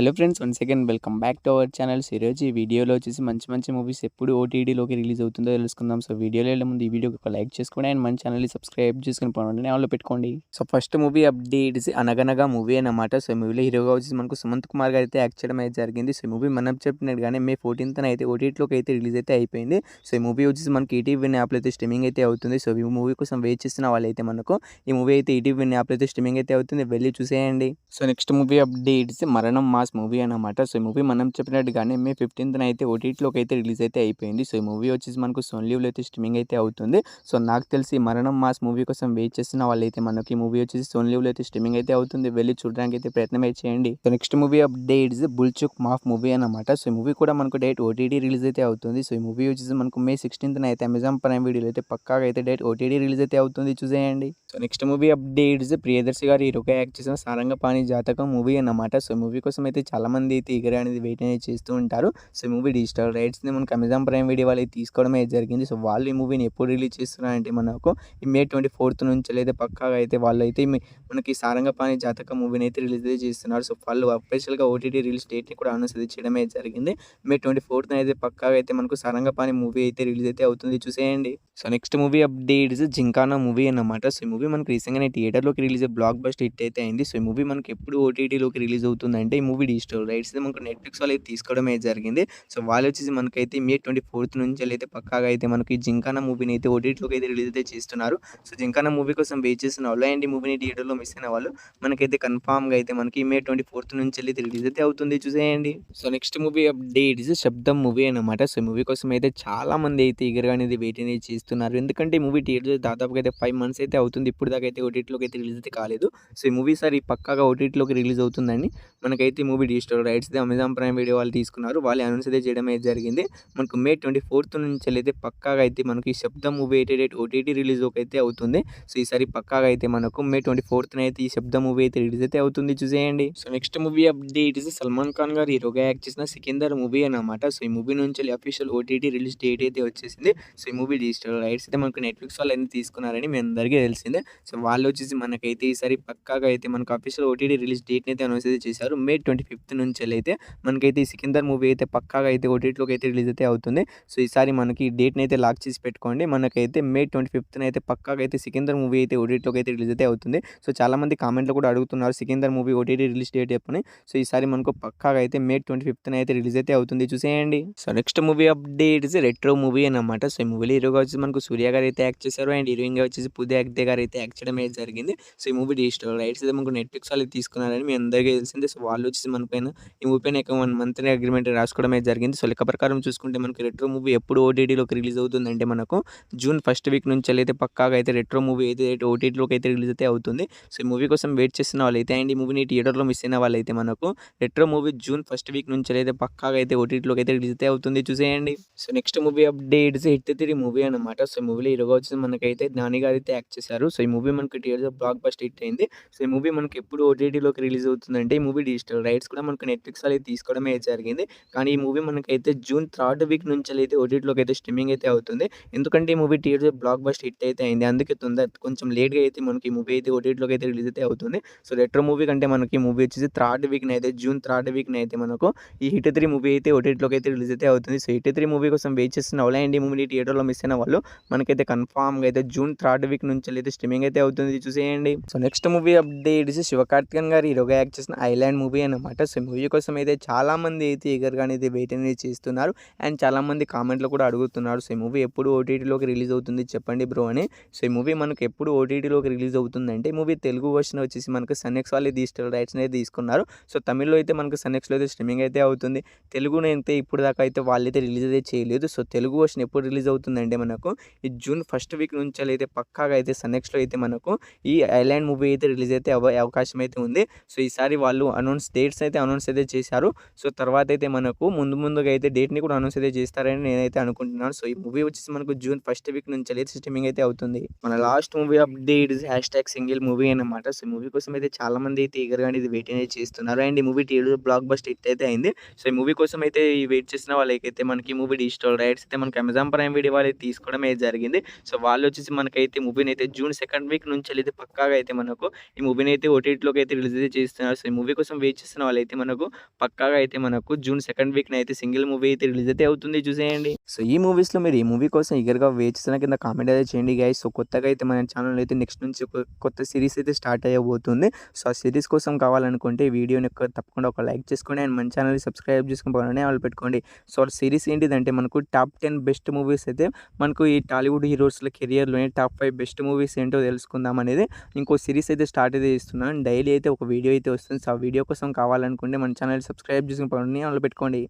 Hello friends, once again welcome back to our channel. ఈరోజు ఈ వీడియోలో వచ్చేసి మంచి మంచి మూవీస్ ఎప్పుడు ఓటీటీలోకి రిలీజ్ అవుతుందో తెలుసుకుందాం. సో వీడియోలో వెళ్ళే ముందు ఈ వీడియోకి ఒక లైక్ చేసుకోండి అండ్ మన ఛానల్ని సబ్స్క్రైబ్ చేసుకుని పోండి ఆన్లో పెట్టుకోండి. సో ఫస్ట్ మూవీ అప్డేట్స్ అనగనగా మూవీ అన్నమాట. సో మూవీలో హీరోగా వచ్చేసి మనకు సుమంత్ కుమార్ గారు అయితే యాక్ట్ చేయడం అయితే జరిగింది. సో మూవీ మనం చెప్పినట్టుగానే May 14th అయితే ఓటీటీలోకి అయితే రిలీజ్ అయితే అయిపోయింది. సో ఈ మూవీ వచ్చేసి మనకి ఈటీవీ యాప్లో అయితే స్ట్రీమింగ్ అయితే అవుతుంది. సో ఈ మూవీ కోసం వెయిట్ చేస్తున్న వాళ్ళైతే మనకు ఈ మూవీ అయితే ఈటీవీ యాప్లో అయితే స్ట్రీమింగ్ అయితే అవుతుంది, వెళ్ళి చూసేయండి. సో నెక్స్ట్ మూవీ అప్డేట్స్ మరణం మాస్ మూవీ అన్నమాట. సో ఈ మూవీ మనం చెప్పినట్టుగానే May 15th అయితే ఓటీటీలోకి అయితే రిలీజ్ అయితే అయిపోయింది. సో ఈ మూవీ వచ్చేసి మనకు సోనీ లీవ్లో అయితే స్ట్రీమింగ్ అయితే అవుతుంది. సో నాకు తెలిసి మరణం మాస్ మూవీ కోసం వెయిట్ చేస్తున్న వాళ్ళైతే మనకి మూవీ వచ్చేసి సోనీ లీవ్లో అయితే స్ట్రీమింగ్ అయితే అవుతుంది, వెళ్ళి చూడడానికి అయితే ప్రయత్నం అయితే చేయండి. సో నెక్స్ట్ మూవీ అప్డేట్స్ బుల్చుక్ మాఫ్ మూవీ అన్నమాట. సో ఈ మూవీ కూడా మనకు డైరెక్ట్ ఓటీటీ రిలీజ్ అయితే అవుతుంది. సో ఈ మూవీ వచ్చేసి మనకు May 16th అయితే అమెజాన్ ప్రైమ్ వీడియోలో అయితే పక్కాగా అయితే డైరెక్ట్ ఓటీటీ రిలీజ్ అయితే అవుతుంది, చూసేయండి. So next movie updates Priyadarshi గారు హీరోగా యాక్ట్ చేసిన సారంగపాణి జాతకం మూవీ అన్నమాట. సో మూవీ కోసం అయితే చాలా మంది అయితే ఈగర్ అనేది వెయిట్ అనేది చేస్తూ ఉంటారు. సో ఈ మూవీ డిజిటల్ రైట్స్ని మనకు అమెజాన్ ప్రైమ్ వీడియో వాళ్ళు అయితే తీసుకోవడమే జరిగింది. సో వాళ్ళు ఈ మూవీని ఎప్పుడు రిలీజ్ చేస్తున్నారంటే మనకు ఈ May 24th నుంచి అయితే పక్కాగా అయితే వాళ్ళు అయితే మనకి సారంగపాణి జాతకం మూవీని అయితే రిలీజ్ అయితే చేస్తున్నారు. సో వాళ్ళు అఫీషియల్గా ఓటీటీ రిలీజ్ డేట్ని కూడా అనౌన్స్ అయితే చేయడమే జరిగింది. May 24th అయితే పక్కాగా అయితే మనకు సారంగపాణి మూవీ అయితే రిలీజ్ అయితే అవుతుంది, చూసేయండి. So next movie updates gymkhana movie అన్నమాట. సో ఈ మూవీ మనకు రీసెంట్గానే థియేటర్లోకి రిలీజ్ బ్లాక్ బస్టర్ హిట్ అయితే అయింది. సో ఈ మూవీ మనకి ఎప్పుడు ఓటీటీలోకి రిలీజ్ అవుతుందంటే ఈ మూవీ డిజిటల్ రైట్స్ మనకు నెట్ఫ్లిక్స్ వాళ్ళు అయితే తీసుకోవడమే జరిగింది. సో వాళ్ళు వచ్చేసి మనకైతే May 24th నుంచి అయితే పక్కాగా అయితే మనకి జింకానా మూవీని అయితే ఓటీటీలోకి అయితే రిలీజ్ అయితే చేస్తున్నారు. సో జింకానా మూవీ కోసం వెయిట్ చేస్తున్న వాళ్ళు అండ్ ఈ మూవీని థియేటర్లో మిస్ అయిన వాళ్ళు మనకైతే కన్ఫామ్గా అయితే మనకి May 24th నుంచి అయితే రిలీజ్ అయితే అవుతుంది, చూసేయండి. సో నెక్స్ట్ మూవీ అప్డేట్స్ శబ్దం మూవీ అన్నమాట. సో మూవీ కోసం అయితే చాలా మంది అయితే ఈగర్గా అనేది వెయిట్ అనేది చేస్తున్నారు. ఎందుకంటే ఈ మూవీ థియేటర్ దాదాపుగా అయితే 5 months అయితే అవుతుంది, ఇప్పుడు దాకా అయితే ఓటీటీలోకి అయితే రిలీజ్ అయితే కాలేదు. సో ఈ మూవీ సార్ ఈ పక్కాగా ఓటీటీలోకి రిలీజ్ అవుతుందండి. మనకైతే ఈ movie digital rights Amazon prime video వాళ్ళు తీసుకున్నారు, వాళ్ళు అనౌన్స్ అయితే చేయడం అయితే జరిగింది. మనకు May 24th నుంచి అయితే పక్కాగా అయితే మనకి శబ్దం మూవీ అయితే ఓటీటీ రిలీజ్ అయితే అవుతుంది. సో ఈసారి పక్కాగా అయితే మనకు May 24th అయితే ఈ శబ్దం మూవీ అయితే రిలీజ్ అయితే అవుతుంది, చూసేయండి. So next movie updates Salman Khan గారు హీరోగా యాక్ట్ చేసిన సికిందర్ మూవీ అన్నమాట. సో ఈ మూవీ నుంచి అఫీషియల్ ఓటీటీ రిలీజ్ డేట్ అయితే వచ్చేసింది. సో ఈ మూవీ డిజిటల్ రైట్స్ అయితే మనకు నెట్ఫ్లిక్స్ వాళ్ళు అన్ని తీసుకున్నారని మీ అందరికీ తెలిసిందే. సో వాళ్ళు వచ్చేసి మనకైతే ఈసారి పక్కాగా అయితే మనకు అఫీషియల్ ఓటీటీ రిలీజ్ డేట్ని అయితే అనౌన్స్ అయితే చేశారు. May 25th నుంచి అయితే మనకైతే ఈ సికిందర్ మూవీ అయితే పక్కాగా అయితే ఓటీటీలోకి అయితే రిలీజ్ అయితే అవుతుంది. సో ఈసారి మనకి డేట్ని అయితే లాక్ చేసి పెట్టుకోండి. మనకైతే May 25th అయితే పక్కాగా అయితే సికిందర్ మూవీ అయితే ఓటీటీలోకి అయితే రిలీజ్ అయితే అవుతుంది. సో చాలామంది కామెంట్లో కూడా అడుగుతున్నారు Sikandar movie OTT release date చెప్పని. సో ఈసారి మనకు పక్కాగా అయితే May 25th అయితే రిలీజ్ అయితే అవుతుంది, చూసేయండి. So next movie updates retro movie అన్నమాట. సో ఈ మూవీలో హీరోగా వచ్చి మనకు సూర్య గారు అయితే యాక్ట్ చేశారు అండ్ హీరోయిన్గా వచ్చేసి పూజా హెగ్డే గారు అయితే యాక్ట్ చేయడం అయితే జరిగింది. సో ఈ మూవీ డిజిటల్ రైట్స్ అయితే మనకు నెట్ఫ్లిక్స్ వాళ్ళు తీసుకున్నారని మీ అందరికీ తెలిసిందే. సో వాళ్ళు వచ్చేసి మన పైన ఈ మూవీ పైన 1 month అగ్రిమెంట్ రాసుకోవడం అయితే జరిగింది. సో లెక్క ప్రకారం చూసుకుంటే మనకి రెట్రో మూవీ ఎప్పుడు ఓటీటీలోకి రిలీజ్ అవుతుందంటే మనకు June 1st week నుంచి అయితే పక్కాగా అయితే రెట్రో మూవీ అయితే ఓటీటీలోకి అయితే రిలీజ్ అయితే అవుతుంది. సో ఈ మూవీ కోసం వెయిట్ చేస్తున్న వాళ్ళైతే అండ్ ఈ మూవీని థియేటర్లో మిస్ అయిన వాళ్ళైతే మనకు retro movie June 1st week నుంచి అయితే పక్కాగా అయితే ఓటీటీలోకి అయితే రిలీజ్ అయితే అవుతుంది, చూసేయండి. So next movie updates hit 3 movie అన్నమాట. సో ఈ మూవీలో హీరోగా వచ్చి మనకైతే నాని గారు అయితే యాక్ట్ చేశారు. సో ఈ మూవీ మనకి థియేటర్ బ్లాక్ బస్టర్ హిట్ అయింది. సో ఈ మూవీ మనకి ఎప్పుడు ఓటీటీలోకి రిలీజ్ అవుతుందంటే ఈ మూవీ డిజిటల్ రైట్స్ కూడా మనకు నెట్ఫ్లిక్స్ వాళ్ళు తీసుకోవడమే జరిగింది. కానీ ఈ మూవీ మనకైతే June 3rd week నుంచి అయితే ఓటీటీలోకి అయితే స్ట్రీమింగ్ అయితే అవుతుంది. ఎందుకంటే ఈ movie theatre block buster hit అయితే అయింది, అందుకే కొంచెం లేట్గా అయితే మనకి ఈ మూవీ అయితే ఓటీటీలోకి అయితే రిలీజ్ అయితే అవుతుంది. సో రెట్రో మూవీ కంటే మనకి మూవీ వచ్చేసి June 3rd week అయితే మనకు ఈ హిట్ 3 మూవీ అయితే ఓటీటీలోకి అయితే రిలీజ్ అయితే అవుతుంది. సో హిట్ 3 మూవీ కోసం వెయిట్ చేస్తున్న వాళ్ళు అండ్ ఈ మూవీ థియేటర్లో మిస్ అయిన వాళ్ళు మనకైతే కన్ఫామ్గా అయితే June 3rd week నుంచి అయితే స్ట్రీమింగ్ అయితే అవుతుంది, చూసేయండి. So next movie updates Sivakarthikeyan గారు హీరోగా యాక్ట్ చేసిన ఐలాండ్ మూవీ అన్నమాట. సో మూవీ కోసం అయితే చాలా మంది అయితే ఈగర్గా అనేది వెయిట్ అనేది చేస్తున్నారు అండ్ చాలా మంది కామెంట్లో కూడా అడుగుతున్నారు. సో ఈ మూవీ ఎప్పుడు ఓటీటీలోకి రిలీజ్ అవుతుంది చెప్పండి బ్రో అని. సో ఈ మూవీ మనకు ఎప్పుడు ఓటీటీలోకి రిలీజ్ అవుతుందంటే ఈ మూవీ తెలుగు వర్షన్ వచ్చేసి మనకు సన్నెక్స్ వాళ్ళు డిజిటల్ రైట్స్ అనేది తీసుకున్నారు. సో తమిళ్లో అయితే మనకు సన్నెక్స్లో అయితే స్ట్రీమింగ్ అయితే అవుతుంది. తెలుగులో అయితే ఇప్పుడు దాకా అయితే వాళ్ళైతే రిలీజ్ అయితే చేయలేదు. సో తెలుగు వర్షన్ ఎప్పుడు రిలీజ్ అవుతుందంటే మనకు ఈ June 1st week నుంచి అయితే పక్కాగా అయితే సన్నెక్స్లో అయితే మనకు ఈ ఐలాండ్ మూవీ అయితే రిలీజ్ అయితే అవకాశం అయితే ఉంది. సో ఈసారి వాళ్ళు డేట్స్ అయితే అనౌన్స్ అయితే చేశారు. సో తర్వాత అయితే మనకు ముందుగా అయితే డేట్ని కూడా అనౌన్స్ అయితే చేస్తారని నేనైతే అనుకుంటున్నాను. సో ఈ మూవీ వచ్చేసి మనకు June 1st week నుంచి అయితే స్ట్రీమింగ్ అయితే అవుతుంది. మన last movie updates #single movie అన్నమాట. సో ఈ మూవీ కోసం అయితే చాలా మంది అయితే ఈగర్గా అనేది వెయిట్ అనేది చేస్తున్నారు అండ్ ఈ movie theatre block buster hit అయితే అయింది. సో ఈ మూవీ కోసం అయితే వెయిట్ చేసిన వాళ్ళకైతే మనకి మూవీ డిజిటల్ రైట్స్ అయితే మనకి అమెజాన్ ప్రైమ్ వీడియో వాళ్ళు తీసుకోవడం అయితే జరిగింది. సో వాళ్ళు వచ్చేసి మనకైతే మూవీని అయితే June 2nd week నుంచి అయితే పక్కాగా అయితే మనకు ఈ మూవీని అయితే ఓటీటీలోకి అయితే రిలీజ్ అయితే చేస్తున్నారు. సో ఈ మూవీ కోసం వెయిట్ చేసిన చూస్తున్న వాళ్ళైతే మనకు పక్కాగా అయితే మనకు జూన్ సెకండ్ వీక్‌న అయితే సింగిల్ మూవీ అయితే రిలీజ్ అయితే అవుతుంది చూసేయండి. సో ఈ మూవీస్‌లో మీరు ఏ మూవీ కోసం ఈగర్‌గా వెయిట్ చేస్తున్న కింద కామెంట్ అయితే చేయండి గైస్. సో కొత్తగా అయితే మన ఛానెల్‌లో అయితే నెక్స్ట్ నుంచి ఒక కొత్త సీరీస్ అయితే స్టార్ట్ అయ్యబోతుంది. సో ఆ సీరీస్ కోసం కావాలనుకుంటే ఈ వీడియోని తప్పకుండా ఒక లైక్ చేసుకోండి అండ్ మన ఛానల్‌ని సబ్స్క్రైబ్ చేసుకొని పక్కనే ఆల్ పెట్టుకోండి. సో ఆ సీరీస్ ఏంటిదంటే మనకు టాప్ 10 బెస్ట్ మూవీస్ అయితే మనకు ఈ టాలీవుడ్ హీరోస్‌ల కెరియర్‌లోనే టాప్ 5 బెస్ట్ మూవీస్ ఏంటో తెలుసుకుందాం అనేది ఇంకో సీరీస్ అయితే స్టార్ట్ అయితే చేస్తున్నాను. డైలీ అయితే ఒక వీడియో అయితే వస్తుంది. సో ఆ వీడియో కోసం కావాలనుకుంటే మన ఛానల్ సబ్స్క్రైబ్ చేసుకొని పక్కనే ఆల్ పెట్టుకోండి.